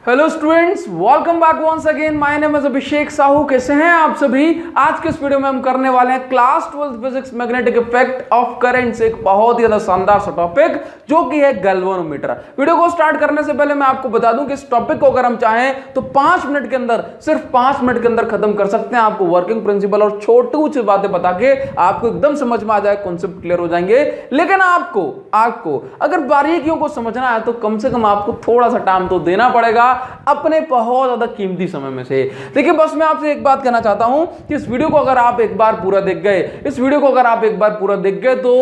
Hello students, welcome back once again. My name is Abhishek Sahu. कैसे हैं आप सभी? आज के इस वीडियो में हम करने वाले हैं class 12 physics magnetic effect of current से एक बहुत ही ज्यादा शानदार सा टॉपिक जो कि है गैल्वेनोमीटर। वीडियो को स्टार्ट करने से पहले मैं आपको बता दूं कि इस टॉपिक को अगर हम चाहें तो 5 मिनट के अंदर, सिर्फ 5 मिनट के अंदर खत्म कर सकते हैं। आपको वर्किंग प्रिंसिपल और छोटी सी बातें बता के आपको एकदम समझ में आ जाए, कॉन्सेप्ट क्लियर हो जाएंगे। लेकिन आपको अगर बारीकियों को समझना है तो कम से कम आपको थोड़ा सा टाइम तो देना पड़ेगा अपने बहुत ज्यादा कीमती समय में से। देखिए, बस मैं आपसे एक बात कहना चाहता हूं कि इस वीडियो को अगर आप एक बार पूरा देख गए, तो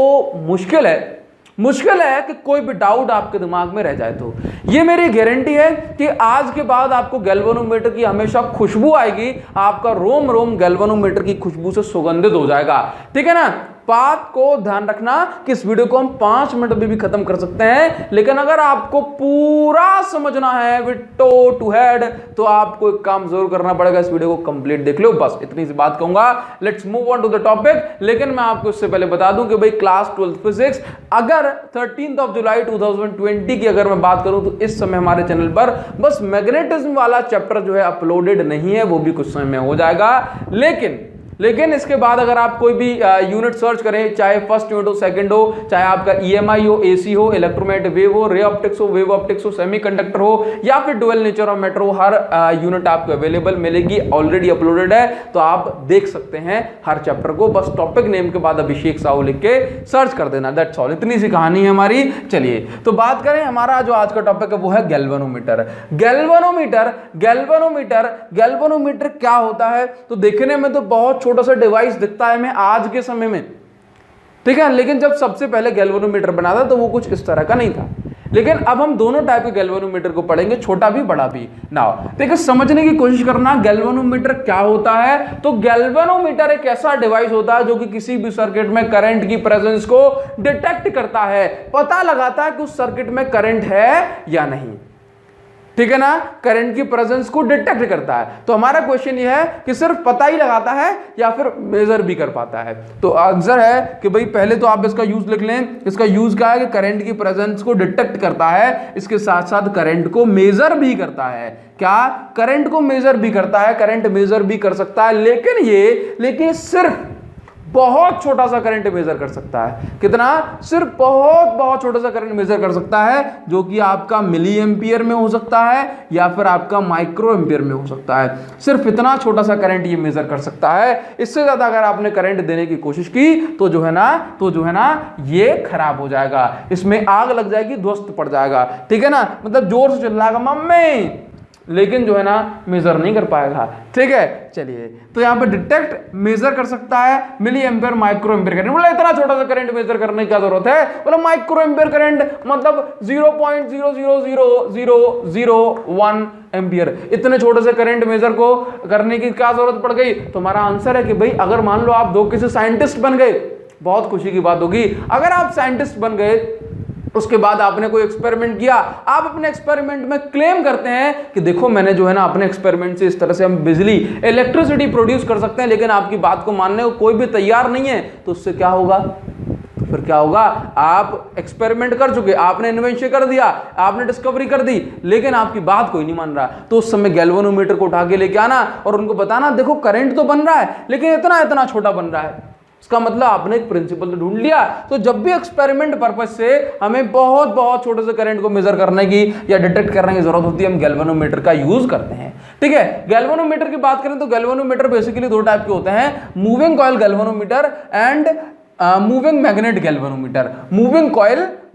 मुश्किल है कि कोई भी डाउट आपके दिमाग में रह जाए। तो ये मेरी गारंटी है कि आज के बाद आपको गैल्वेनोमीटर की हमेशा खुशबू आएगी, आपका रोम रोम गैल्वेनोमीटर की खुशबू से सुगंधित हो जाएगा। ठीक है ना? बात को ध्यान रखना कि इस वीडियो को हम 5 मिनट में भी खत्म कर सकते हैं, लेकिन अगर आपको पूरा समझना है विद टो टू हेड तो आपको एक काम जरूर करना पड़ेगा, इस वीडियो को कंप्लीट देख लो। बस इतनी सी बात कहूंगा। Let's move on to the topic. लेकिन मैं आपको इससे पहले बता दूं कि भाई क्लास 12 फिजिक्स अगर 13 जुलाई 2020 की अगर मैं बात करूं तो इस समय हमारे चैनल पर बस मैग्नेटिज्म वाला चैप्टर जो है अपलोडेड नहीं है, वो भी कुछ समय में हो जाएगा। लेकिन इसके बाद अगर आप कोई भी यूनिट सर्च करें, चाहे फर्स्ट यूनिट हो, सेकंड हो, चाहे आपका ईएमआई हो, एसी हो, इलेक्ट्रोमैग्नेटिक वेव हो, रे ऑप्टिक्स हो, वेव ऑप्टिक्स हो, सेमीकंडक्टर हो, या फिर डुअल नेचर ऑफ मैटर हो, हर यूनिट आपको अवेलेबल मिलेगी, ऑलरेडी अपलोडेड है। तो आप देख सकते हैं हर चैप्टर को। बस टॉपिक नेम के बाद अभिषेक साहू लिख के सर्च कर देना, दैट्स ऑल। इतनी सी कहानी है हमारी। चलिए तो बात करें, हमारा जो आज का टॉपिक है वो है गैल्वेनोमीटर। गैल्वेनोमीटर क्या होता है? तो देखने में तो बहुत छोटा सा डिवाइस दिखता है हमें आज के समय में, ठीक है, लेकिन जब सबसे पहले गैल्वेनोमीटर बना था तो वो कुछ इस तरह का नहीं था। लेकिन अब हम दोनों टाइप के गैल्वेनोमीटर को पढ़ेंगे, छोटा भी बड़ा भी। नाउ देखिए, समझने की कोशिश करना गैल्वेनोमीटर क्या होता है। तो गैल्वेनोमीटर एक ऐसा डिवाइस होता है जो कि किसी भी सर्किट में करंट की प्रेजेंस को डिटेक्ट करता है, पता लगाता है कि उस सर्किट में करंट है या नहीं। ठीक है ना? करंट की प्रेजेंस को डिटेक्ट करता है। तो हमारा क्वेश्चन ये है कि सिर्फ पता ही लगाता है या फिर मेजर भी कर पाता है। तो आंसर है कि भाई पहले तो आप इसका यूज लिख लें। इसका यूज क्या है कि करंट की प्रेजेंस को डिटेक्ट करता है, इसके साथ साथ करंट को मेजर भी करता है। क्या? करंट को मेजर भी करता है, करंट मेजर भी कर सकता है, लेकिन सिर्फ बहुत छोटा सा करंट मेजर कर सकता है। कितना? सिर्फ बहुत छोटा सा करंट मेजर कर सकता है, जो कि आपका मिली एम्पियर में हो सकता है या फिर आपका माइक्रो एम्पियर में हो सकता है। सिर्फ इतना छोटा सा करंट ये मेजर कर सकता है। इससे ज्यादा अगर आपने करंट देने की कोशिश की तो जो है ना ये खराब हो जाएगा, इसमें आग लग जाएगी, ध्वस्त पड़ जाएगा। ठीक है ना? मतलब जोर से चिल्लाएगा मम्मी, लेकिन जो है ना मेजर नहीं कर पाएगा। ठीक है, चलिए तो यहां पे डिटेक्ट मेजर कर सकता है milli ampere, micro ampere current. बोला इतना छोटा सा करंट मेजर करने की क्या जरूरत है? बोला माइक्रो एम्पियर करंट मतलब 0.0000001 एम्पियर, इतने छोटे से करंट मेजर को करने की क्या जरूरत पड़ गई? तो हमारा आंसर है कि भाई अगर मान लो आप दो किसी साइंटिस्ट बन गए, बहुत खुशी की बात होगी। अगर आप साइंटिस्ट बन गए, उसके बाद आपने कोई एक्सपेरिमेंट किया, आप अपने एक्सपेरिमेंट में क्लेम करते हैं कि देखो मैंने जो है ना अपने एक्सपेरिमेंट से इस तरह से हम बिजली, इलेक्ट्रिसिटी प्रोड्यूस कर सकते हैं, लेकिन आपकी बात को मानने को कोई भी तैयार नहीं है। तो उससे क्या होगा? तो फिर क्या होगा? आप एक्सपेरिमेंट कर चुके, आपने इन्वेंशन कर दिया, आपने डिस्कवरी कर दी, लेकिन आपकी बात कोई नहीं मान रहा। तो उस समय गैल्वेनोमीटर को उठा के लेके आना और उनको बताना देखो करंट तो बन रहा है, लेकिन इतना छोटा बन रहा है। इसका मतलब आपने एक प्रिंसिपल तो ढूंढ लिया। तो जब भी एक्सपेरिमेंट पर्पस से हमें बहुत छोटे से करंट को मेजर करने की या डिटेक्ट करने की जरूरत होती है, हम गैल्वेनोमीटर का यूज करते हैं। ठीक है, गैल्वेनोमीटर की बात करें तो गैल्वेनोमीटर बेसिकली दो टाइप के होते हैं, moving coil galvanometer and moving magnet galvanometer.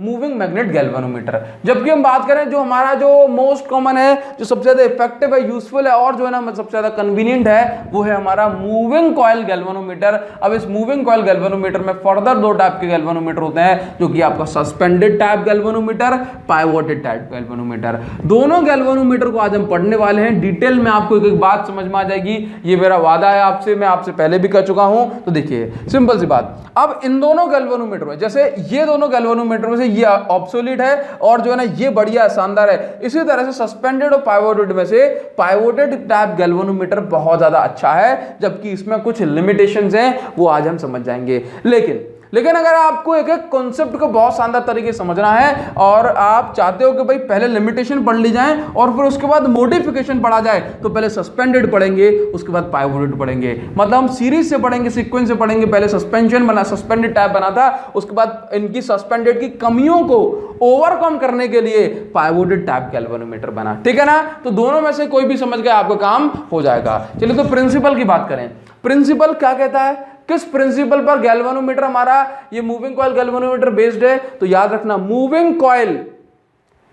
Moving magnet galvanometer. जबकि हम बात करें जो हमारा जो मोस्ट कॉमन है, जो सबसे ज्यादा इफेक्टिव है, यूजफुल है और जो है ना सबसे ज्यादा कन्वीनियंट है, वो है हमारा मूविंग कॉइल गैल्वेनोमीटर। अब इस मूविंग कॉइल गैल्वेनोमीटर में फर्दर दो टाइप के गैल्वेनोमीटर होते हैं, जो कि आपका suspended type galvanometer, pivoted type galvanometer. दोनों गैल्वेनोमीटर को आज हम पढ़ने वाले हैं। डिटेल में आपको एक बात समझ में आ जाएगी, ये मेरा वादा है आपसे, मैं आपसे पहले भी कह चुका हूं। तो देखिए सिंपल सी बात, अब इन दोनों गैल्वेनोमीटर में, जैसे ये दोनों गैल्वेनोमीटर में से ये ऑब्सोलीट है और जो है ना ये बढ़िया शानदार है, इसी तरह से सस्पेंडेड और पाइवोटेड में से पाइवोटेड टाइप गैल्वेनोमीटर बहुत ज्यादा अच्छा है, जबकि इसमें कुछ लिमिटेशंस हैं, वो आज हम समझ जाएंगे। लेकिन लेकिन अगर आपको एक एक कॉन्सेप्ट को बहुत शानदार तरीके से समझना है और आप चाहते हो कि भाई पहले लिमिटेशन पढ़ ली जाए और फिर उसके बाद मॉडिफिकेशन पढ़ा जाए, तो पहले सस्पेंडेड पढ़ेंगे, उसके बाद पाइवोटेड पढ़ेंगे। मतलब हम सीरीज से पढ़ेंगे, सीक्वेंस से पढ़ेंगे। पहले सस्पेंडेड टाइप बना था, उसके बाद इनकी सस्पेंडेड की कमियों को ओवरकम करने के लिए पाइवोटेड टाइप गैल्वेनोमीटर बना। ठीक है ना? तो दोनों में से कोई भी समझ गया आपका काम हो जाएगा। चलिए तो प्रिंसिपल की बात करें। प्रिंसिपल क्या कहता है, किस प्रिंसिपल पर गैल्वेनोमीटर हमारा ये मूविंग कॉइल गैल्वेनोमीटर बेस्ड है? तो याद रखना, मूविंग कॉइल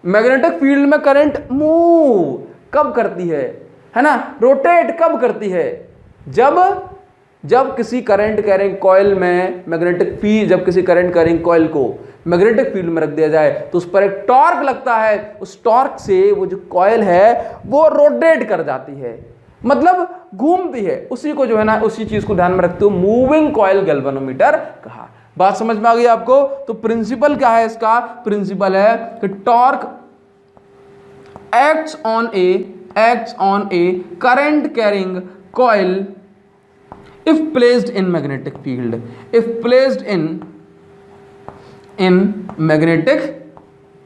मैग्नेटिक फील्ड में करंट मूव कब करती है ना, रोटेट कब करती है? जब किसी करंट कैरिंग कॉइल में मैग्नेटिक फील्ड, जब किसी करंट कैरिंग कॉइल को मैग्नेटिक फील्ड में रख दिया जाए तो उस पर एक टॉर्क लगता है। उस टॉर्क से वो जो कॉइल है वो रोटेट कर जाती है, मतलब घूमती है। उसी को जो है ना, उसी चीज को ध्यान में रखते हो मूविंग कॉइल गैल्वेनोमीटर कहा। बात समझ में आ गई आपको? तो प्रिंसिपल क्या है इसका? प्रिंसिपल है कि torque acts on A current carrying coil if placed in magnetic field, if placed in magnetic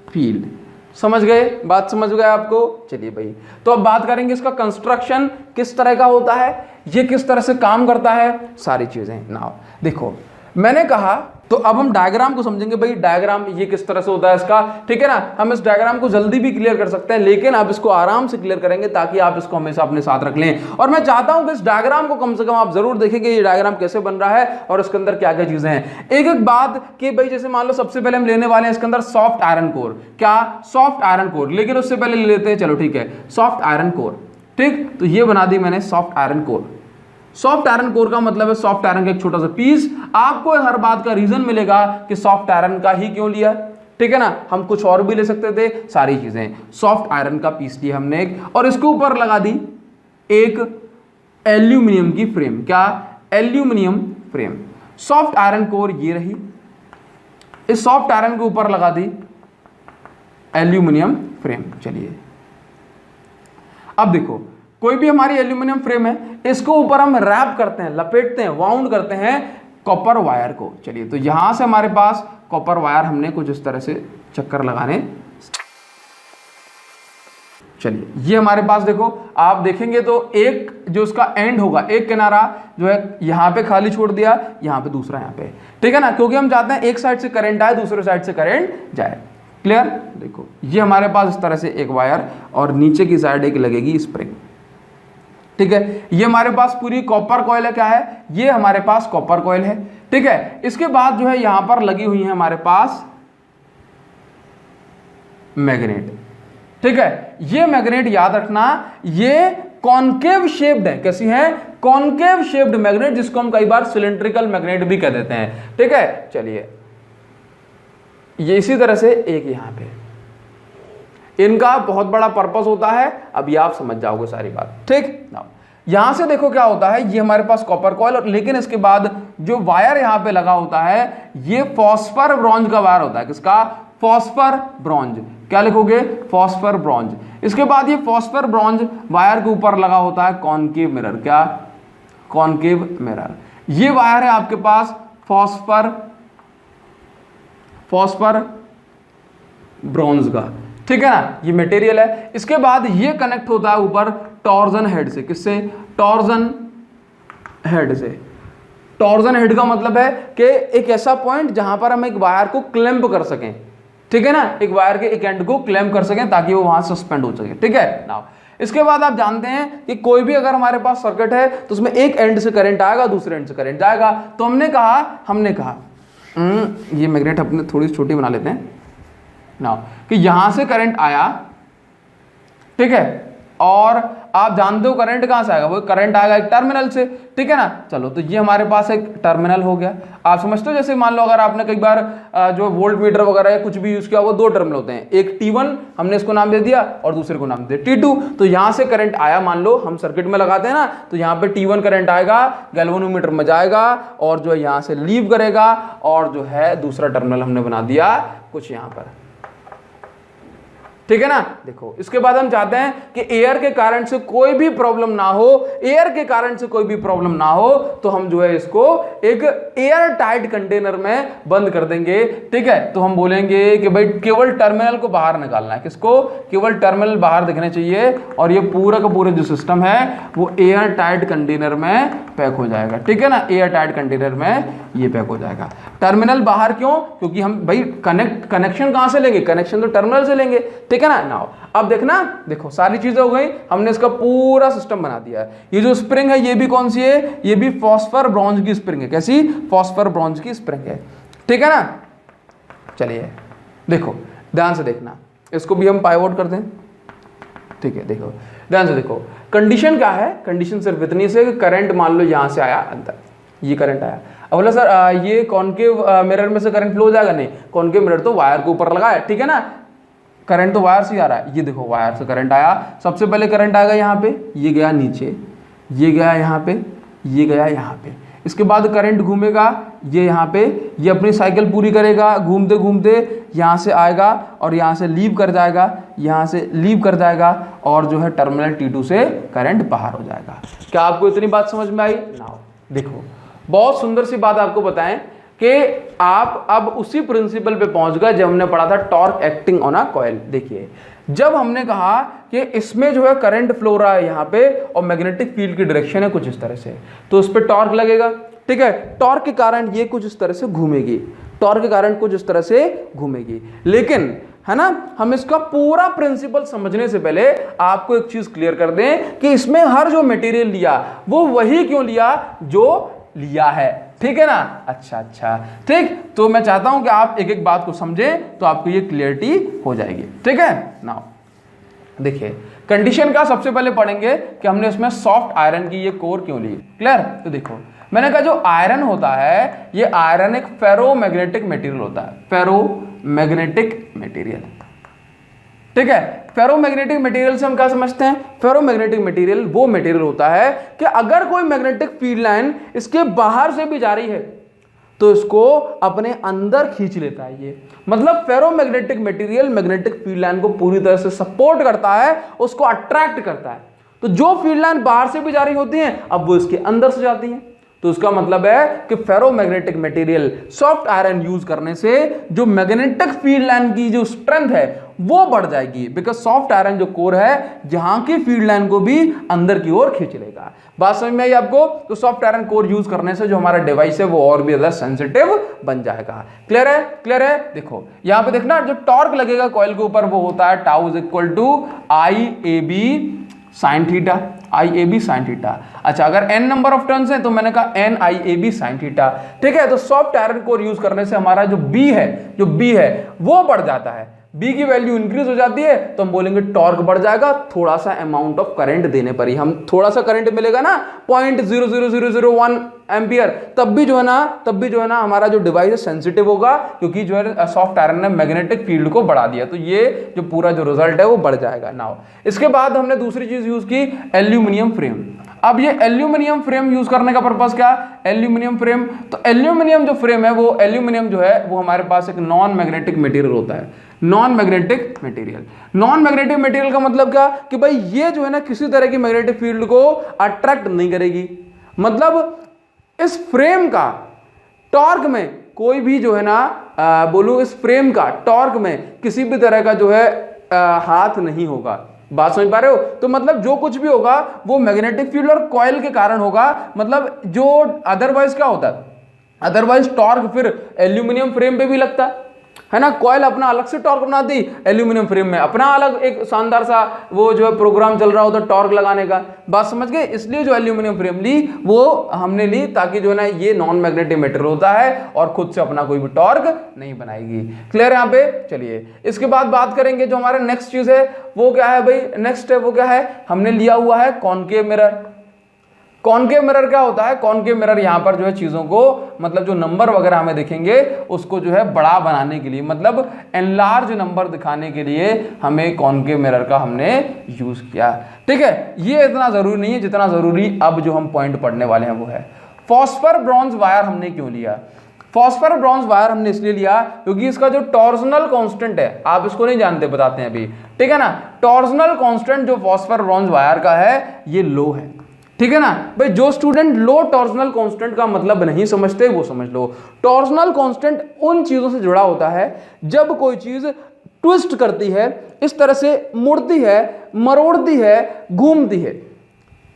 field। समझ गए? बात समझ गए आपको? चलिए भाई, तो अब बात करेंगे इसका कंस्ट्रक्शन किस तरह का होता है, ये किस तरह से काम करता है, सारी चीजें। नाउ देखो, मैंने कहा तो अब हम डायग्राम को समझेंगे। भाई डायग्राम ये किस तरह से होता है इसका, ठीक है ना? हम इस डायग्राम को जल्दी भी क्लियर कर सकते हैं, लेकिन आप इसको आराम से क्लियर करेंगे ताकि आप इसको हमेशा अपने साथ रख लें। और मैं चाहता हूं कि इस डायग्राम को कम से कम आप जरूर देखेंगे, ये डायग्राम कैसे बन रहा है और इसके अंदर क्या क्या चीजें हैं। एक एक बात कि भाई जैसे मान लो सबसे पहले हम लेने वाले हैं इसके अंदर सॉफ्ट आयरन कोर। क्या? Soft iron core. लेकिन उससे पहले ले लेते हैं, चलो ठीक है, सॉफ्ट आयरन कोर। ठीक, तो ये बना दी मैंने soft iron core. Soft iron core का मतलब है सॉफ्ट आयरन का एक छोटा सा पीस। आपको हर बात का रीजन मिलेगा कि सॉफ्ट आयरन का ही क्यों लिया, ठीक है ना? हम कुछ और भी ले सकते थे, सारी चीजें। सॉफ्ट आयरन का पीस लिया हमने एक, और इसके ऊपर लगा दी एक एल्यूमिनियम की फ्रेम। क्या? Aluminium frame. Soft iron core ये रही, इस सॉफ्ट आयरन के ऊपर लगा दी एल्यूमिनियम फ्रेम। चलिए अब देखो, कोई भी हमारी एल्यूमिनियम फ्रेम है, इसको ऊपर हम रैप करते हैं, लपेटते हैं, वाउंड करते हैं कॉपर वायर को। चलिए, तो यहां से हमारे पास कॉपर वायर हमने कुछ इस तरह से चक्कर लगाने। चलिए, ये हमारे पास देखो, आप देखेंगे तो एक जो उसका एंड होगा, एक किनारा जो है यहां पे खाली छोड़ दिया, यहां पे दूसरा यहां पे, ठीक है ना? क्योंकि हम चाहते हैं एक साइड से करंट आए, दूसरे साइड से करंट जाए। क्लियर? देखो, ये हमारे पास इस तरह से एक वायर और नीचे की साइड एक लगेगी स्प्रिंग। ठीक है, ये हमारे पास पूरी कॉपर कॉइल है। क्या है? ये हमारे पास कॉपर कॉइल है। ठीक है, इसके बाद जो है यहां पर लगी हुई है हमारे पास मैग्नेट। ठीक है, ये मैग्नेट याद रखना, ये कॉनकेव शेप्ड है। कैसी है? कॉनकेव शेप्ड मैग्नेट, जिसको हम कई बार सिलेंड्रिकल मैग्नेट भी कह देते हैं। ठीक है, चलिए, ये इसी तरह से एक यहां पे, इनका बहुत बड़ा पर्पस होता है, अभी आप समझ जाओगे सारी बात। ठीक ना? यहां से देखो क्या होता है, ये हमारे पास कॉपर कॉइल, और लेकिन इसके बाद जो वायर यहां पे लगा होता है, ये फॉस्फर ब्रॉन्ज का वायर होता है। किसका? Phosphor bronze. क्या लिखोगे? Phosphor bronze. इसके बाद ये फॉस्फर ब्रॉन्ज वायर के ऊपर लगा होता है कॉनकेव मिरर। क्या? Concave mirror. ये वायर है आपके पास फॉस्फर ब्रॉन्ज का। ठीक है ना? ये मटेरियल है। इसके बाद ये कनेक्ट होता है ऊपर टॉर्जन हेड से। किससे? टॉर्जन हेड से। टॉर्जन हेड का मतलब है कि एक ऐसा पॉइंट जहां पर हम एक वायर को क्लैंप कर सकें। ठीक है ना? एक वायर के एक एंड को क्लैंप कर सकें ताकि वो वहां सस्पेंड हो सके। ठीक है ना? इसके बाद आप जानते हैं कि कोई भी अगर हमारे पास सर्किट है तो उसमें एक एंड से करंट आएगा, दूसरे एंड से करंट जाएगा। तो हमने कहा ये मैग्नेट अपने थोड़ी छोटी बना लेते हैं ना, कि यहां से करंट आया, ठीक है, और आप जानते हो करंट कहां से आएगा? वो करंट आएगा एक टर्मिनल से। ठीक है ना? चलो, तो ये हमारे पास एक टर्मिनल हो गया। आप समझते हो? जैसे मान लो अगर आपने कई बार जो वोल्ट मीटर वगैरह या कुछ भी यूज किया, वो दो टर्मिनल होते हैं, एक T1 हमने इसको नाम दे दिया और दूसरे को नाम दे दिया T2। तो यहां से करंट आया, मान लो हम सर्किट में लगाते हैं ना, तो यहाँ पे T1 करंट आएगा, गैल्वेनोमीटर में जाएगा और जो है यहां से लीव करेगा, और जो है दूसरा टर्मिनल हमने बना दिया कुछ यहां पर। ठीक है ना। देखो इसके बाद हम चाहते हैं कि एयर के कारण से कोई भी प्रॉब्लम ना हो, एयर के कारण से कोई भी प्रॉब्लम ना हो, तो हम जो है इसको एक एयर टाइट कंटेनर में बंद कर देंगे। ठीक है, तो हम बोलेंगे कि भाई केवल टर्मिनल को बाहर निकालना है, किसको, केवल टर्मिनल बाहर दिखने चाहिए, और ये पूरा का पूरा जो सिस्टम है वो एयर टाइट कंटेनर में पैक हो जाएगा। ठीक है ना, एयर टाइट कंटेनर में ये पैक हो जाएगा। टर्मिनल बाहर क्यों, क्योंकि हम भाई कनेक्शन कहां से लेंगे, कनेक्शन तो टर्मिनल से लेंगे। ठीक है ना। नाउ अब देखना, देखो सारी चीजें हो गई, हमने इसका पूरा सिस्टम बना दिया है। ये जो स्प्रिंग है ये भी कौन सी है, ये भी फॉस्फर ब्रॉन्ज की स्प्रिंग है। कैसी, फॉस्फर ब्रॉन्ज की स्प्रिंग है। ठीक है ना। चलिए देखो ध्यान से देखना, इसको भी हम पाइवोट कर दें। ठीक है, देखो ध्यान से देखो, कंडीशन क्या है, कंडीशन सिर्फ इतनी से कि करंट मान लो यहां से आया अंदर, ये करंट आया। अब बोला सर ये कॉनकेव मिरर में से करंट फ्लो हो जाएगा, नहीं, कॉनकेव मिरर तो वायर के ऊपर लगा है। ठीक है ना, करंट तो वायर से ही आ रहा है। ये देखो वायर से करंट आया, सबसे पहले करंट आएगा यहाँ पे, ये गया नीचे, ये गया यहाँ पे, ये गया यहाँ पे। इसके बाद करंट घूमेगा, ये यहाँ पे, ये अपनी साइकिल पूरी करेगा, घूमते घूमते यहाँ से आएगा और यहाँ से लीव कर जाएगा, यहाँ से लीव कर जाएगा, और जो है टर्मिनल T2 से करंट बाहर हो जाएगा। क्या आपको इतनी बात समझ में आई? नाउ देखो बहुत सुंदर सी बात आपको बताएं कि आप अब उसी प्रिंसिपल पे पहुंच गए जब हमने पढ़ा था torque acting on a coil. देखिए जब हमने कहा कि इसमें जो है करंट फ्लो रहा है यहाँ पे और मैग्नेटिक फील्ड की डायरेक्शन है कुछ इस तरह से, तो उस पर टॉर्क लगेगा। ठीक है, टॉर्क के कारण ये कुछ इस तरह से घूमेगी, टॉर्क के कारण कुछ इस तरह से घूमेगी। लेकिन है ना, हम इसका पूरा प्रिंसिपल समझने से पहले आपको एक चीज क्लियर कर दें कि इसमें हर जो मटेरियल लिया वो वही क्यों लिया जो लिया है। ठीक है ना। अच्छा ठीक, तो मैं चाहता हूं कि आप एक एक बात को समझें तो आपको ये क्लियरिटी हो जाएगी। ठीक है। नाउ देखिए कंडीशन का सबसे पहले पढ़ेंगे कि हमने उसमें सॉफ्ट आयरन की ये कोर क्यों ली। क्लियर। तो देखो मैंने कहा जो आयरन होता है, ये आयरन एक फेरोमैग्नेटिक मटेरियल होता है, फेरोमैग्नेटिक मटेरियल। ठीक है, फेरोमैग्नेटिक मटेरियल से हम क्या समझते हैं, फेरोमैग्नेटिक मटेरियल वो मटेरियल होता है कि अगर कोई मैग्नेटिक फील्ड लाइन इसके बाहर से भी जा रही है तो इसको अपने अंदर खींच लेता है। ये मतलब ferromagnetic material magnetic field line को पूरी तरह से सपोर्ट करता है, उसको अट्रैक्ट करता है। तो जो फील्ड लाइन बाहर से भी जा रही होती है अब वो इसके अंदर से जाती है। तो उसका मतलब है कि ferromagnetic material soft iron use करने से जो मैग्नेटिक फील्ड लाइन की जो स्ट्रेंथ है वो बढ़ जाएगी, बिकॉज सॉफ्ट आयरन जो कोर है जहां की फील्ड लाइन को भी अंदर की ओर खींच लेगा। बात समझ में आई आपको? तो सॉफ्ट आयरन कोर यूज करने से जो हमारा डिवाइस है वो और भी ज्यादा सेंसिटिव बन जाएगा। क्लियर है? क्लियर है। देखो यहां पे देखना, जो टॉर्क लगेगा कॉइल के ऊपर वो होता है tau is equal to IAB sine theta, IAB sine theta. अच्छा अगर n नंबर ऑफ टर्न्स है तो मैंने कहा NIAB साइन थीटा। ठीक है, तो सॉफ्ट आयरन कोर यूज करने से हमारा जो B है वो बढ़ जाता है, B की वैल्यू इंक्रीज हो जाती है तो हम बोलेंगे टॉर्क बढ़ जाएगा। थोड़ा सा अमाउंट ऑफ करंट देने पर ही, हम थोड़ा सा करंट मिलेगा ना 0.00001 एम्पियर, तब भी जो है ना हमारा जो डिवाइस है सेंसिटिव होगा, क्योंकि जो है सॉफ्ट आयरन ने मैग्नेटिक फील्ड को बढ़ा दिया। तो ये जो पूरा जो रिजल्ट है वो बढ़ जाएगा। नाउ इसके बाद हमने दूसरी चीज यूज की एल्यूमिनियम फ्रेम। अब ये एल्यूमिनियम फ्रेम यूज करने का पर्पस क्या? एल्यूमिनियम फ्रेम, तो एल्यूमिनियम जो फ्रेम है वो एल्यूमिनियम जो है वो हमारे पास एक नॉन मैग्नेटिक मटेरियल होता है। Non magnetic material, non magnetic material का मतलब क्या कि भाई ये जो है ना किसी तरह की मैग्नेटिक फील्ड को अट्रैक्ट नहीं करेगी। मतलब इस फ्रेम का टॉर्क में कोई भी जो है ना बोलूं इस फ्रेम का टॉर्क में किसी भी तरह का जो है हाथ नहीं होगा। बात समझ पा रहे हो? तो मतलब जो कुछ भी होगा वो मैग्नेटिक फील्ड और कॉइल के कारण होगा। मतलब जो अदरवाइज क्या होता है, अदरवाइज टॉर्क फिर एल्यूमिनियम फ्रेम पे भी लगता है ना। कॉइल अपना अलग से टॉर्क बनाती, एल्यूमिनियम फ्रेम में अपना अलग एक शानदार सा वो जो है प्रोग्राम चल रहा होता टॉर्क लगाने का। बात समझ गए? इसलिए जो एल्यूमिनियम फ्रेम ली वो हमने ली ताकि जो है ना ये नॉन मैग्नेटिक मटेरियल होता है और खुद से अपना कोई भी टॉर्क नहीं बनाएगी। क्लियर है यहाँ पे? चलिए इसके बाद बात करेंगे जो हमारा नेक्स्ट चीज है वो क्या है भाई, नेक्स्ट है वो क्या है, हमने लिया हुआ है कॉनकेव मिरर। कॉनकेव मिरर क्या होता है? कॉनकेव मिरर यहाँ पर जो है चीजों को मतलब जो नंबर वगैरह हमें दिखेंगे उसको जो है बड़ा बनाने के लिए, मतलब एनलार्ज नंबर दिखाने के लिए हमें कॉनकेव मिरर का हमने यूज किया। ठीक है, ये इतना जरूरी नहीं है जितना जरूरी अब जो हम पॉइंट पढ़ने वाले हैं वो है। फॉस्फर ब्रॉन्ज वायर हमने क्यों लिया? फॉस्फर ब्रॉन्ज वायर हमने इसलिए लिया क्योंकि इसका जो टॉर्सनल कांस्टेंट है, आप इसको नहीं जानते, बताते हैं अभी, ठीक है ना। टॉर्सनल कांस्टेंट जो फॉस्फर ब्रॉन्ज वायर का है ये लो है, ठीक है ना भाई। जो स्टूडेंट लो टॉर्सनल कांस्टेंट का मतलब नहीं समझते वो समझ लो। टॉर्सनल कांस्टेंट उन चीजों से जुड़ा होता है जब कोई चीज ट्विस्ट करती है, इस तरह से मुड़ती है, मरोड़ती है, घूमती है,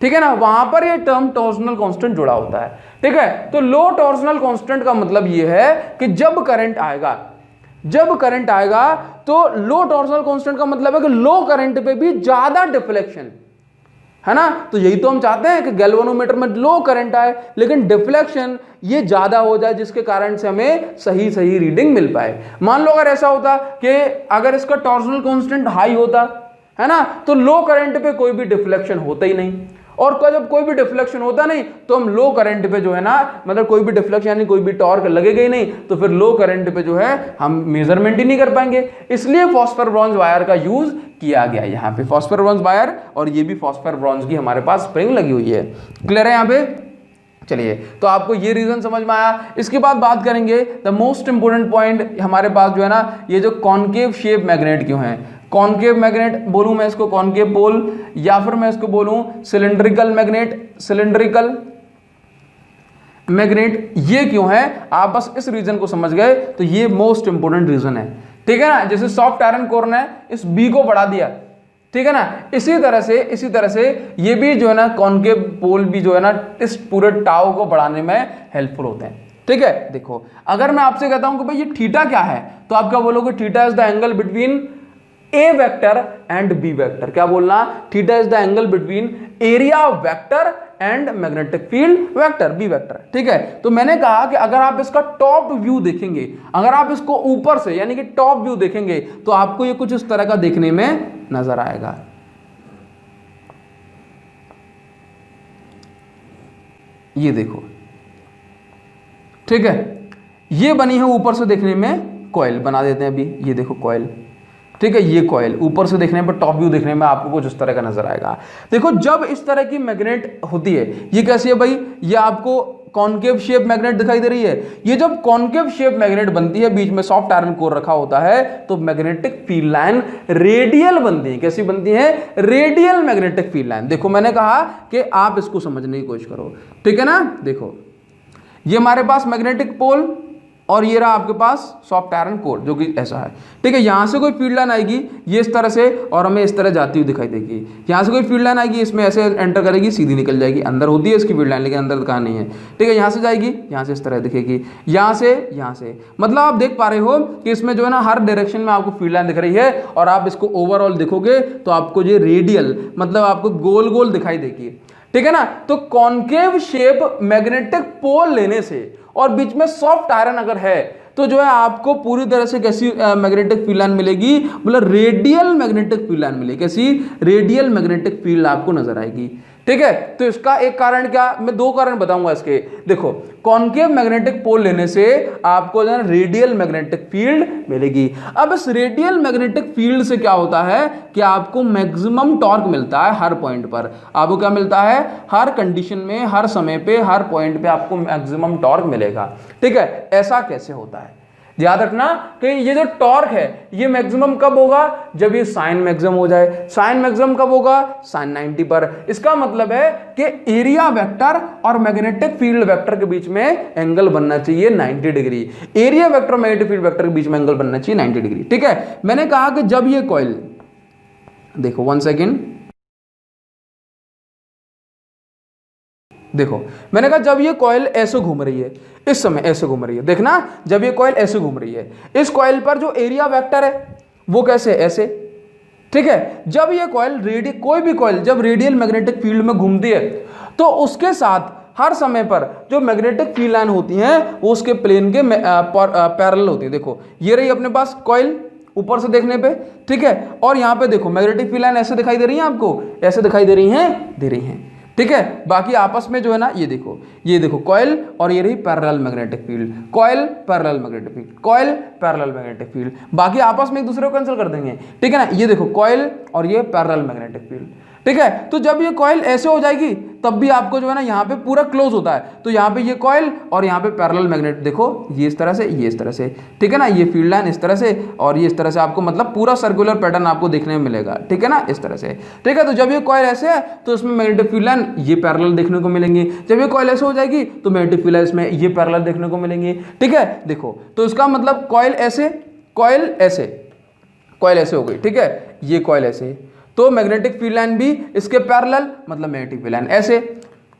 ठीक है ना, वहां पर ये टर्म टॉर्सनल कांस्टेंट जुड़ा होता है, ठीक है। तो लो टॉर्सनल कांस्टेंट का मतलब ये है कि जब करंट आएगा, जब करंट आएगा तो लो टॉर्सनल कांस्टेंट का मतलब है कि लो करंट पे भी ज्यादा डिफ्लेक्शन, है ना। तो यही तो हम चाहते हैं कि गैल्वेनोमीटर में लो करंट आए लेकिन डिफ्लेक्शन ये ज्यादा हो जाए, जिसके कारण से हमें सही सही रीडिंग मिल पाए। मान लो अगर ऐसा होता कि अगर इसका टॉर्सनल कांस्टेंट हाई होता, है ना, तो लो करंट पे कोई भी डिफ्लेक्शन होता ही नहीं, और जब कोई भी डिफ्लेक्शन होता नहीं तो हम लो करंट पे जो है ना, मतलब कोई भी डिफ्लेक्शन यानी कोई भी टॉर्क लगेगा ही नहीं, तो फिर लो करंट पे जो है हम मेजरमेंट ही नहीं कर पाएंगे। इसलिए फॉस्फर ब्रॉन्ज वायर का यूज किया गया यहाँ पे, फॉस्फर ब्रॉन्ज वायर, और ये भी फॉस्फर ब्रॉन्ज की हमारे पास स्प्रिंग लगी हुई है। क्लियर है यहाँ पे? चलिए, तो आपको ये रीजन समझ में आया। इसके बाद बात करेंगे द मोस्ट इंपोर्टेंट पॉइंट हमारे पास जो है ना, ये जो कॉनकेव शेप मैग्नेट क्यों है। कॉनकेव मैग्नेट बोलूं मैं इसको कॉनकेव पोल, या फिर मैं इसको बोलूं सिलिंड्रिकल मैग्नेट, सिलिंड्रिकल मैग्नेट, ये क्यों है आप बस इस रीजन को समझ गए तो ये मोस्ट इंपोर्टेंट रीजन है, ठीक है ना। जैसे सॉफ्ट आयरन कोर ने इस बी को बढ़ा दिया, ठीक है ना, इसी तरह से ये भी जो है ना कॉनकेव पोल भी जो है ना इस पूरे टाउ को बढ़ाने में हेल्पफुल होते हैं, ठीक है। देखो अगर मैं आपसे कहता हूं कि भाई ये थीटा क्या है, तो आप क्या बोलोगे, theta is the angle between A vector and B vector. क्या बोलना, theta is the angle between area of vector and magnetic field vector, B vector, ठीक है। तो मैंने कहा कि अगर आप इसका टॉप व्यू देखेंगे, अगर आप इसको ऊपर से यानी कि टॉप व्यू देखेंगे, तो आपको ये कुछ इस तरह का देखने में नजर आएगा। ये देखो, ठीक है, ये बनी है ऊपर से देखने में कॉइल, बना देते हैं अभी, ये देखो कॉइल, ठीक है, ये कॉइल ऊपर से देखने पर, टॉप व्यू देखने में आपको कुछ इस तरह का नजर आएगा। देखो जब इस तरह की मैग्नेट होती है, ये कैसी है भाई, ये आपको कॉनकेव शेप मैग्नेट दिखाई दे रही है। ये जब कॉनकेव शेप मैग्नेट बनती है, बीच में सॉफ्ट आयरन कोर रखा होता है, तो मैग्नेटिक फील्ड लाइन रेडियल बनती है। कैसी बनती है, रेडियल मैग्नेटिक फील्ड लाइन। देखो मैंने कहा कि आप इसको समझने की कोशिश करो, ठीक है ना। देखो ये हमारे पास मैग्नेटिक पोल और ये रहा आपके पास सॉफ्ट आयरन कोर जो कि ऐसा है, ठीक है। यहां से कोई फील्ड लाइन आएगी ये इस तरह से, और हमें इस तरह जाती हुई दिखाई देगी। यहां से कोई फील्ड लाइन आएगी, इसमें ऐसे एंटर करेगी, सीधी निकल जाएगी, अंदर होती है इसकी फील्ड लाइन लेकिन अंदर कहाँ नहीं है, ठीक है। यहां से जाएगी, यहां से इस तरह दिखेगी, यहां से, मतलब आप देख पा रहे हो कि इसमें जो है ना हर डायरेक्शन में आपको फील्ड लाइन दिख रही है, और आप इसको ओवरऑल देखोगे तो आपको ये रेडियल मतलब आपको गोल गोल दिखाई देगी, ठीक है ना। तो कॉनकेव शेप मैग्नेटिक पोल लेने से और बीच में सॉफ्ट आयरन अगर है, तो जो है आपको पूरी तरह से कैसी मैग्नेटिक फील्ड लाइन मिलेगी, मतलब रेडियल मैग्नेटिक फील्ड लाइन मिलेगी। कैसी, रेडियल मैग्नेटिक फील्ड आपको नजर आएगी, ठीक है। तो इसका एक कारण क्या, मैं दो कारण बताऊंगा इसके। देखो कॉनकेव मैग्नेटिक पोल लेने से आपको जो है रेडियल मैग्नेटिक फील्ड मिलेगी। अब इस रेडियल मैग्नेटिक फील्ड से क्या होता है कि आपको मैक्सिमम टॉर्क मिलता है हर पॉइंट पर। आपको क्या मिलता है, हर कंडीशन में, हर समय पे, हर पॉइंट पे आपको मैक्सिमम टॉर्क मिलेगा, ठीक है। ऐसा कैसे होता है, याद रखना कि ये जो टॉर्क है ये मैक्सिमम कब होगा, जब ये साइन मैक्सिमम हो जाए। साइन मैक्सिमम कब होगा, साइन 90 पर। इसका मतलब है कि एरिया वेक्टर और मैग्नेटिक फील्ड वेक्टर के बीच में एंगल बनना चाहिए 90 डिग्री। एरिया वेक्टर और मैग्नेटिक फील्ड वेक्टर के बीच में एंगल बनना चाहिए 90 डिग्री, ठीक है। मैंने कहा कि जब ये कॉइल, देखो 1 सेकेंड, देखो मैंने कहा जब ये कॉइल ऐसे घूम रही है, इस समय ऐसे घूम रही है, देखना जब ये कॉइल ऐसे घूम रही है, इस कॉइल पर जो एरिया वेक्टर है वो कैसे, ऐसे, ठीक है। जब ये कॉइल कोई भी कॉइल जब रेडियल मैग्नेटिक फील्ड में घूमती है, तो उसके साथ हर समय पर जो मैग्नेटिक फील्ड लाइन होती हैं वो उसके प्लेन के पैरेलल होती है। देखो ये रही अपने पास कॉइल ऊपर से देखने पे, ठीक है, और यहाँ पे देखो मैग्नेटिक फील्ड लाइन ऐसे दिखाई दे रही है, आपको ऐसे दिखाई दे रही हैं, ठीक है। बाकी आपस में जो है ना ये देखो कॉइल और ये रही parallel magnetic field, coil parallel magnetic field, coil parallel magnetic field, बाकी आपस में एक दूसरे को कैंसिल कर देंगे, ठीक है ना। ये देखो कॉइल और ये पैरेलल मैग्नेटिक फील्ड, ठीक है। तो जब ये कॉइल ऐसे हो जाएगी तब भी आपको जो है ना यहाँ पे पूरा क्लोज होता है। तो यहाँ पे ये कॉइल और यहाँ पे पैरेलल मैग्नेट, देखो ये इस तरह से, ये इस तरह से, ठीक है ना, ये फील्ड लाइन इस तरह से और ये इस तरह से, आपको मतलब पूरा सर्कुलर पैटर्न आपको देखने में मिलेगा, ठीक है ना, इस तरह से, ठीक है। तो जब ये कॉइल ऐसे है तो इसमें मैग्नेटिक फील्ड लाइन ये पैरेलल देखने को मिलेंगी, जब ये कॉइल ऐसे हो जाएगी तो मैग्नेटिक फील्ड लाइन इसमें ये पैरेलल देखने को मिलेंगी, ठीक है। देखो तो इसका मतलब कॉइल ऐसे, कॉइल ऐसे, कॉइल ऐसे हो गई, ठीक है, ये कॉइल ऐसे, तो मैग्नेटिक फील्ड लाइन भी इसके पैरेलल, मतलब मैग्नेटिक फील्ड लाइन ऐसे,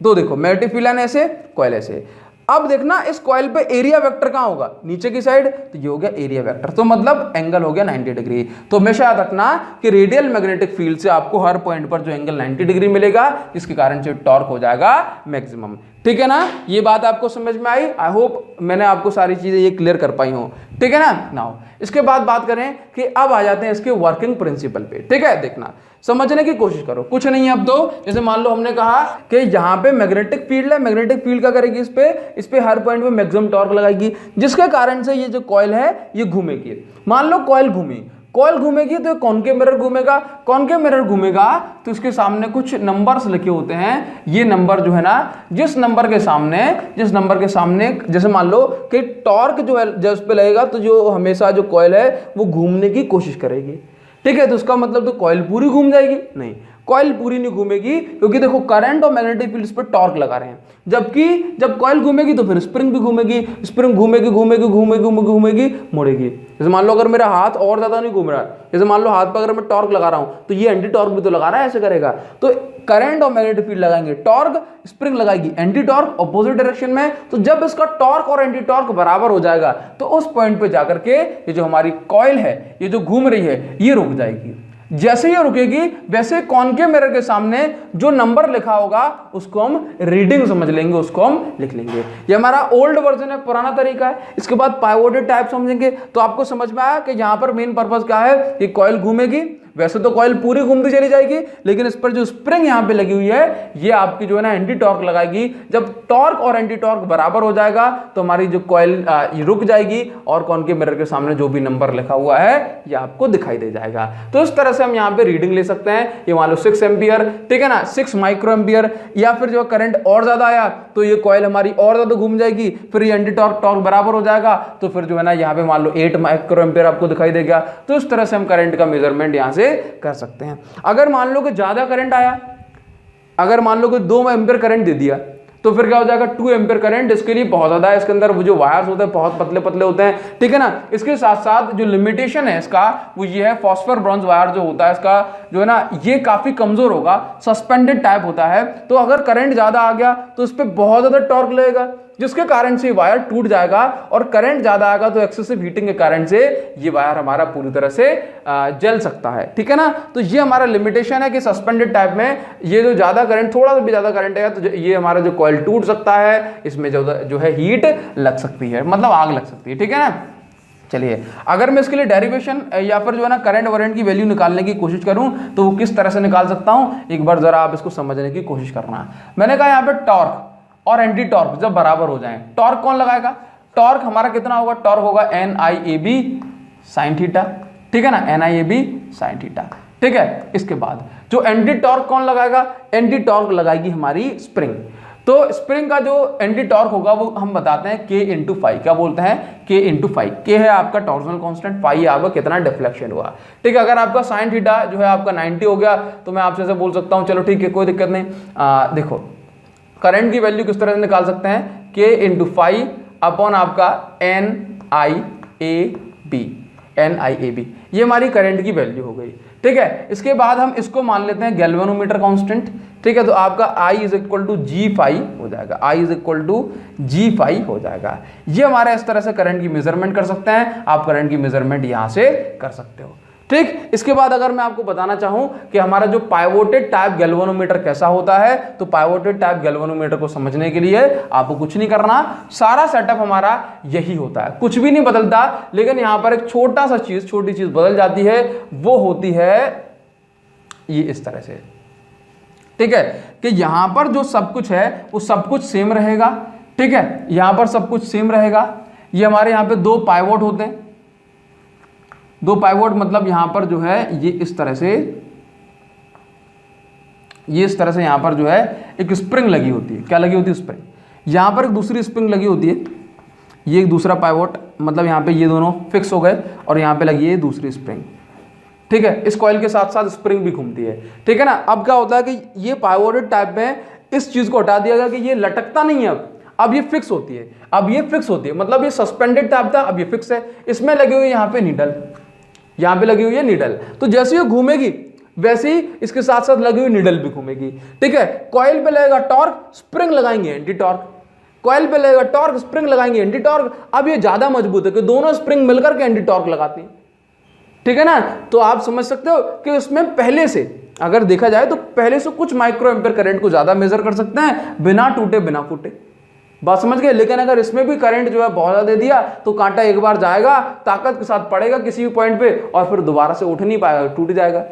तो देखो मैग्नेटिक फील्ड लाइन ऐसे, कॉइल ऐसे। अब देखना इस कॉइल पे एरिया वेक्टर कहां होगा, नीचे की साइड, तो ये हो गया एरिया वेक्टर, तो मतलब एंगल हो गया 90 डिग्री। तो हमेशा याद रखना कि रेडियल मैग्नेटिक फील्ड से आपको हर पॉइंट पर जो एंगल 90 डिग्री मिलेगा, जिसके कारण से टॉर्क हो जाएगा मैक्सिमम, ठीक है ना। ये बात आपको समझ में आई, आई होप मैंने आपको सारी चीजें ये क्लियर कर पाई हूं, ठीक है ना। नाउ इसके बाद बात करें कि अब आ जाते हैं इसके वर्किंग प्रिंसिपल पे, ठीक है। देखना समझने की कोशिश करो, कुछ नहीं है अब तो, जैसे मान लो हमने कहा कि यहाँ पे मैग्नेटिक फील्ड है, मैग्नेटिक फील्ड क्या करेगी, इस पे हर पॉइंट पे मैक्सिमम टॉर्क लगाएगी, जिसके कारण से ये जो कॉइल है ये घूमेगी। मान लो कॉइल घूमी, कॉइल घूमेगी तो कॉन्केव मिरर घूमेगा, कॉन्केव मिरर घूमेगा तो इसके सामने कुछ नंबर्स लिखे होते हैं, ये नंबर जो है ना, जिस नंबर के सामने जैसे मान लो कि टॉर्क जो है जब उस पे लगेगा तो जो हमेशा जो कॉइल है वो घूमने की कोशिश करेगी, ठीक है। तो उसका मतलब तो कॉइल पूरी घूम जाएगी, नहीं, कॉइल पूरी नहीं घूमेगी, क्योंकि देखो करंट और मैग्नेटिक फील्ड इस पर टॉर्क लगा रहे हैं, जबकि जब कॉइल घूमेगी तो फिर स्प्रिंग भी घूमेगी, स्प्रिंग घूमेगी घूमेगी घूमेगी घूमेगी मुड़ेगी। जैसे मान लो अगर मेरा हाथ और ज्यादा नहीं घूम रहा है, जैसे मान लो हाथ पर अगर मैं टॉर्क लगा रहा हूं तो ये एंटी टॉर्क भी तो लगा रहा है, ऐसे करेगा। तो करंट और मैग्नेटिक फील्ड लगाएंगे, टॉर्क स्प्रिंग लगाएगी, एंटी टॉर्क अपोजिट डायरेक्शन में, तो जब इसका टॉर्क और एंटी टॉर्क बराबर हो जाएगा तो उस पॉइंट पे जाकर के ये जो हमारी कॉइल है, ये जो घूम रही है, ये रुक जाएगी। जैसे ही रुकेगी वैसे कॉन्केव मिरर के सामने जो नंबर लिखा होगा उसको हम रीडिंग समझ लेंगे, उसको हम लिख लेंगे। ये हमारा ओल्ड वर्जन है, पुराना तरीका है। इसके बाद पाइवोटेड टाइप समझेंगे, तो आपको समझ में आया कि यहां पर मेन पर्पस क्या है कि कॉइल घूमेगी, वैसे तो कॉइल पूरी घूमती चली जाएगी, लेकिन इस पर जो स्प्रिंग यहां पे लगी हुई है ये आपकी जो है ना एंटी टॉर्क लगाएगी। जब टॉर्क और एंटी टॉर्क बराबर हो जाएगा तो हमारी जो कॉइल रुक जाएगी और कॉन्केव मिरर के सामने जो भी नंबर लिखा हुआ है ये आपको दिखाई दे जाएगा। तो इस तरह से हम यहाँ पे रीडिंग ले सकते हैं। ये मान लो 6 एम्पियर, ठीक है ना, 6 माइक्रो एम्पियर, या फिर जो करंट और ज्यादा आया तो ये कॉइल हमारी और ज्यादा घूम जाएगी, फिर ये एंटी टॉर्क टॉर्क बराबर हो जाएगा तो फिर जो है ना यहाँ पे मान लो 8 माइक्रो एम्पियर आपको दिखाई देगा। तो इस तरह से हम करंट का मेजरमेंट यहाँ से कर सकते हैं। अगर मान लो कि ज्यादा करंट आया, अगर मान लो कि 2 एम्पियर करंट दे दिया तो फिर क्या हो जाएगा, 2 एम्पियर करंट इसके लिए बहुत ज्यादा है। इसके अंदर वो जो वायर्स होते हैं बहुत पतले पतले होते हैं, ठीक है ना। इसके साथ साथ जो लिमिटेशन है इसका वो ये है, फॉस्फर ब्रॉन्ज वायर जो होता है इसका जो है ना ये काफी कमजोर होगा, सस्पेंडेड टाइप होता है। तो अगर करंट ज्यादा आ गया तो इस पर बहुत ज्यादा टॉर्क लगेगा, जिसके कारण से वायर टूट जाएगा, और करंट ज्यादा आएगा तो एक्सेसिव हीटिंग के कारण से ये वायर हमारा पूरी तरह से जल सकता है, ठीक है ना। तो ये हमारा लिमिटेशन है कि सस्पेंडेड टाइप में ये जो ज्यादा करंट, थोड़ा सा भी ज्यादा करंट है तो ये हमारा जो कॉइल टूट सकता है, इसमें जो है हीट लग सकती है, मतलब आग लग सकती है, ठीक है ना। चलिए अगर मैं इसके लिए डेरिवेशन या फिर जो है ना करंट वरेंट की वैल्यू निकालने की कोशिश करूं तो वो किस तरह से निकाल सकता हूं, एक बार जरा आप इसको समझने की कोशिश करना। मैंने कहा यहाँ पे टॉर्क और एंटी टॉर्क जब बराबर हो जाएं, टॉर्क कौन लगाएगा, टॉर्क हमारा कितना होगा, टॉर्क होगा NIAB sin थीटा, ठीक है ना, NIAB sin थीटा, ठीक है। इसके बाद जो एंटी टॉर्क कौन लगाएगा, एंटी टॉर्क लगाएगी हमारी स्प्रिंग। तो स्प्रिंग का जो एंटी टॉर्क होगा वो हम बताते हैं K इंटू फाइव, क्या बोलते हैं K इंटू फाइव। K है आपका टॉर्सनल कांस्टेंट, फाइव आपका कितना डिफ्लेक्शन हुआ, ठीक है। अगर आपका साइन थीटा जो है आपका 90 हो गया तो मैं आपसे ऐसे बोल सकता हूँ, चलो ठीक है कोई दिक्कत नहीं। देखो करंट की वैल्यू किस तरह से निकाल सकते हैं, K इंटू फाइव अपॉन आपका NIAB, ये हमारी करंट की वैल्यू हो गई, ठीक है। इसके बाद हम इसको मान लेते हैं गैल्वेनोमीटर कांस्टेंट, ठीक है। तो आपका I is equal to G5 हो जाएगा, I is equal to G5 हो जाएगा। ये हमारा इस तरह से करंट की मेजरमेंट कर सकते हैं, आप करंट की मेजरमेंट यहां से कर सकते हो, ठीक। इसके बाद अगर मैं आपको बताना चाहूं कि हमारा जो पाइवोटेड टाइप गैल्वेनोमीटर कैसा होता है, तो पाइवोटेड टाइप गैल्वेनोमीटर को समझने के लिए आपको कुछ नहीं करना, सारा सेटअप हमारा यही होता है, कुछ भी नहीं बदलता। लेकिन यहां पर एक छोटी चीज बदल जाती है, वो होती है ये इस तरह से, ठीक है, कि यहां पर जो सब कुछ है वो सब कुछ सेम रहेगा, ठीक है। यहां पर सब कुछ सेम रहेगा। ये हमारे यहां पे 2 पाइवोट होते हैं, 2 पाइवोट मतलब यहां पर जो है ये इस तरह से ये इस तरह से यहाँ पर जो है एक स्प्रिंग लगी होती है। क्या लगी होती है? स्प्रिंग। यहाँ पर एक दूसरी स्प्रिंग लगी होती है, ये एक दूसरा पाइवोट, मतलब यहाँ पे ये दोनों फिक्स हो गए और यहाँ पे लगी है दूसरी स्प्रिंग। ठीक है, इस कॉइल के साथ साथ स्प्रिंग भी घूमती है। ठीक है ना। अब क्या होता है कि ये पाइवोटेड टाइप में इस चीज को हटा दिया गया कि ये लटकता नहीं है, अब ये फिक्स होती है। अब ये फिक्स होती है, मतलब ये सस्पेंडेड टाइप था, अब ये फिक्स है। इसमें लगी हुई यहाँ पे नीडल, यहाँ पे लगी हुई है नीडल, तो जैसे ये घूमेगी वैसे ही इसके साथ साथ लगी हुई नीडल भी घूमेगी। ठीक है, कॉइल पे लगेगा टॉर्क, स्प्रिंग लगाएंगे एंटी टॉर्क, कॉइल पे लगेगा टॉर्क, स्प्रिंग लगाएंगे एंटी टॉर्क। अब ये ज्यादा मजबूत है कि दोनों स्प्रिंग मिलकर के एंटी टॉर्क लगाती हैं। ठीक है ना। तो आप समझ सकते हो कि उसमें पहले से अगर देखा जाए तो पहले से कुछ माइक्रो एम्पियर करंट को ज्यादा मेजर कर सकते हैं बिना टूटे बिना फूटे। बात समझ गए। लेकिन अगर इसमें भी करंट जो है बहुत ज्यादा दे दिया तो कांटा एक बार जाएगा, ताकत के साथ पड़ेगा किसी भी पॉइंट पे और फिर दोबारा से उठ नहीं पाएगा, टूट जाएगा।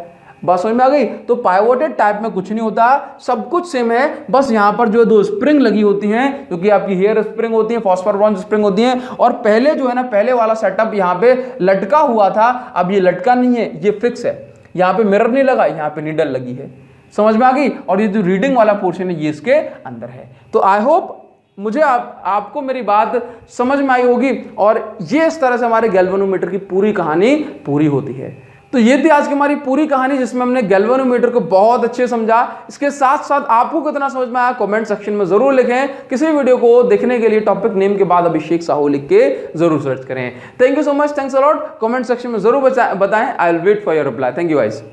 बात समझ में आ गई। तो पाइवोटेड टाइप में कुछ नहीं होता, सब कुछ सेम है, बस यहाँ पर जो दो स्प्रिंग लगी होती हैं, क्योंकि आपकी हेयर स्प्रिंग होती है, फॉस्फर ब्रॉन्ज स्प्रिंग होती है। और पहले जो है ना, पहले वाला सेटअप यहाँ पे लटका हुआ था, अब ये लटका नहीं है, ये फिक्स है। यहाँ पे मिरर नहीं लगा, यहाँ पे नीडल लगी है। समझ में आ गई। और ये जो रीडिंग वाला पोर्शन है ये इसके अंदर है। तो आई होप मुझे आपको मेरी बात समझ में आई होगी। और ये इस तरह से हमारे गैल्वेनोमीटर की पूरी कहानी पूरी होती है। तो ये थी आज की हमारी पूरी कहानी, जिसमें हमने गैल्वेनोमीटर को बहुत अच्छे समझा। इसके साथ साथ आपको कितना समझ में आया कमेंट सेक्शन में जरूर लिखें। किसी वीडियो को देखने के लिए टॉपिक नेम के बाद अभिषेक साहू लिख के जरूर सर्च करें। Thank you so much, thanks a lot. Comment section में जरूर बताएं, I will wait for your reply. Thank you guys.